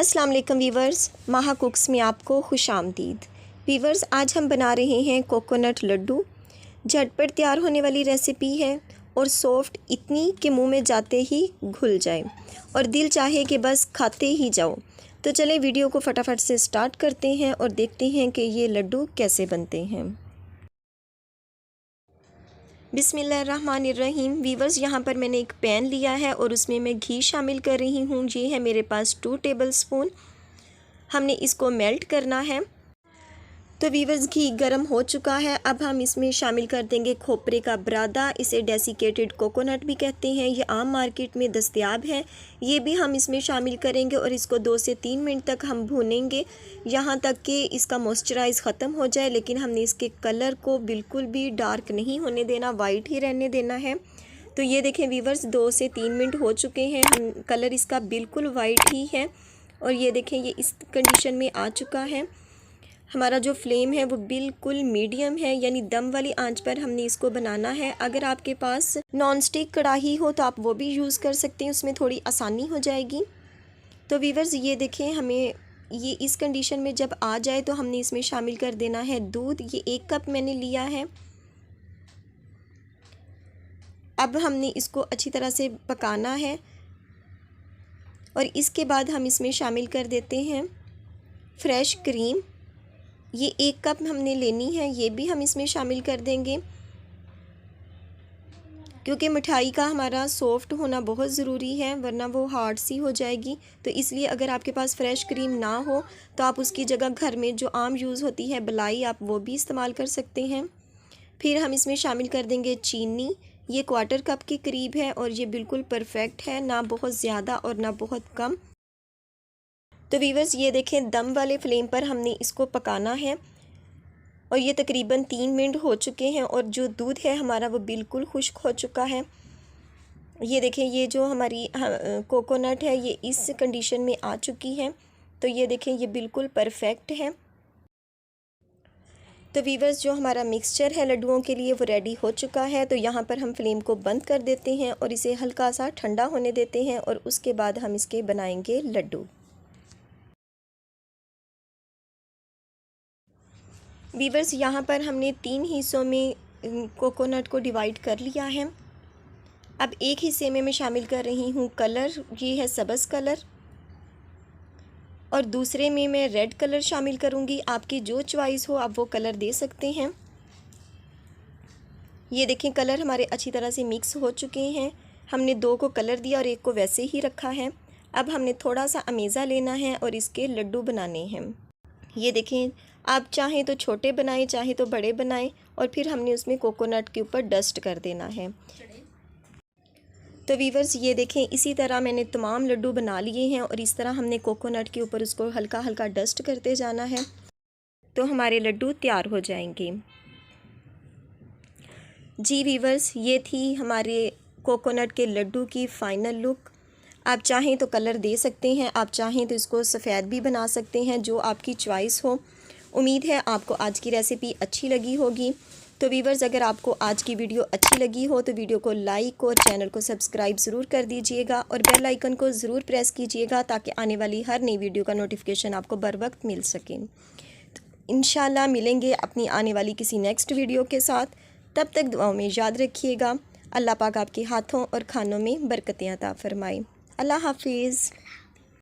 अस्सलाम वालेकुम वीवर्स, माहा कुक्स में आपको खुशामदीद। वीवर्स, आज हम बना रहे हैं कोकोनट लड्डू। झटपट तैयार होने वाली रेसिपी है और सॉफ्ट इतनी कि मुंह में जाते ही घुल जाए और दिल चाहे कि बस खाते ही जाओ। तो चलें वीडियो को फटाफट से स्टार्ट करते हैं और देखते हैं कि ये लड्डू कैसे बनते हैं। बिस्मिल्लाहिर्रहमानिर्रहीम। वीवर्स, यहाँ पर मैंने एक पैन लिया है और उसमें मैं घी शामिल कर रही हूँ। ये है मेरे पास 2 टेबलस्पून। हमने इसको मेल्ट करना है। तो वीवर्स, घी गर्म हो चुका है। अब हम इसमें शामिल कर देंगे खोपरे का बरादा। इसे डेसिकेटेड कोकोनट भी कहते हैं। ये आम मार्केट में दस्तयाब है। ये भी हम इसमें शामिल करेंगे और इसको 2 से 3 मिनट तक हम भूनेंगे, यहाँ तक कि इसका मॉइस्चराइज़ ख़त्म हो जाए। लेकिन हमने इसके कलर को बिल्कुल भी डार्क नहीं होने देना, वाइट ही रहने देना है। तो ये देखें वीवर्स, 2 से 3 मिनट हो चुके हैं। कलर इसका बिल्कुल वाइट ही है और ये देखें, ये इस कंडीशन में आ चुका है। हमारा जो फ्लेम है वो बिल्कुल मीडियम है, यानी दम वाली आंच पर हमने इसको बनाना है। अगर आपके पास नॉन स्टिक कढ़ाई हो तो आप वो भी यूज़ कर सकते हैं, उसमें थोड़ी आसानी हो जाएगी। तो वीवर्स, ये देखें, हमें ये इस कंडीशन में जब आ जाए तो हमने इसमें शामिल कर देना है दूध। ये 1 कप मैंने लिया है। अब हमने इसको अच्छी तरह से पकाना है और इसके बाद हम इसमें शामिल कर देते हैं फ्रेश क्रीम। ये 1 कप हमने लेनी है, ये भी हम इसमें शामिल कर देंगे क्योंकि मिठाई का हमारा सॉफ्ट होना बहुत ज़रूरी है, वरना वो हार्ड सी हो जाएगी। तो इसलिए अगर आपके पास फ्रेश क्रीम ना हो तो आप उसकी जगह घर में जो आम यूज़ होती है मलाई, आप वो भी इस्तेमाल कर सकते हैं। फिर हम इसमें शामिल कर देंगे चीनी। ये 1/4 कप के करीब है और ये बिल्कुल परफेक्ट है, ना बहुत ज़्यादा और ना बहुत कम। तो वीवर्स, ये देखें, दम वाले फ्लेम पर हमने इसको पकाना है और ये तकरीबन 3 मिनट हो चुके हैं और जो दूध है हमारा वो बिल्कुल खुश्क हो चुका है। ये देखें, ये जो हमारी कोकोनट है ये इस कंडीशन में आ चुकी है। तो ये देखें, ये बिल्कुल परफेक्ट है। तो वीवर्स, जो हमारा मिक्सचर है लड्डुओं के लिए वो रेडी हो चुका है। तो यहाँ पर हम फ्लेम को बंद कर देते हैं और इसे हल्का सा ठंडा होने देते हैं और उसके बाद हम इसके बनाएंगे लड्डू। वीवर्स, यहाँ पर हमने 3 हिस्सों में कोकोनट को डिवाइड कर लिया है। अब एक हिस्से में मैं शामिल कर रही हूँ कलर, ये है सब्ज़ कलर, और दूसरे में मैं रेड कलर शामिल करूँगी। आपकी जो चॉइस हो आप वो कलर दे सकते हैं। ये देखें, कलर हमारे अच्छी तरह से मिक्स हो चुके हैं। हमने 2 को कलर दिया और 1 को वैसे ही रखा है। अब हमने थोड़ा सा अमेज़ा लेना है और इसके लड्डू बनाने हैं। ये देखें, आप चाहें तो छोटे बनाएं, चाहे तो बड़े बनाएं, और फिर हमने उसमें कोकोनट के ऊपर डस्ट कर देना है। तो वीवर्स, ये देखें, इसी तरह मैंने तमाम लड्डू बना लिए हैं और इस तरह हमने कोकोनट के ऊपर उसको हल्का हल्का डस्ट करते जाना है तो हमारे लड्डू तैयार हो जाएंगे। जी वीवर्स, ये थी हमारे कोकोनट के लड्डू की फ़ाइनल लुक। आप चाहें तो कलर दे सकते हैं, आप चाहें तो इसको सफ़ेद भी बना सकते हैं, जो आपकी चॉइस हो। उम्मीद है आपको आज की रेसिपी अच्छी लगी होगी। तो वीवर्स, अगर आपको आज की वीडियो अच्छी लगी हो तो वीडियो को लाइक और चैनल को सब्सक्राइब ज़रूर कर दीजिएगा और बेल आइकन को ज़रूर प्रेस कीजिएगा ताकि आने वाली हर नई वीडियो का नोटिफिकेशन आपको बर वक्त मिल सके। तो इंशाल्लाह मिलेंगे अपनी आने वाली किसी नेक्स्ट वीडियो के साथ। तब तक दुआओं में याद रखिएगा। अल्लाह पाक आपके हाथों और खानों में बरकतें अता फरमाए। अल्लाह हाफिज़।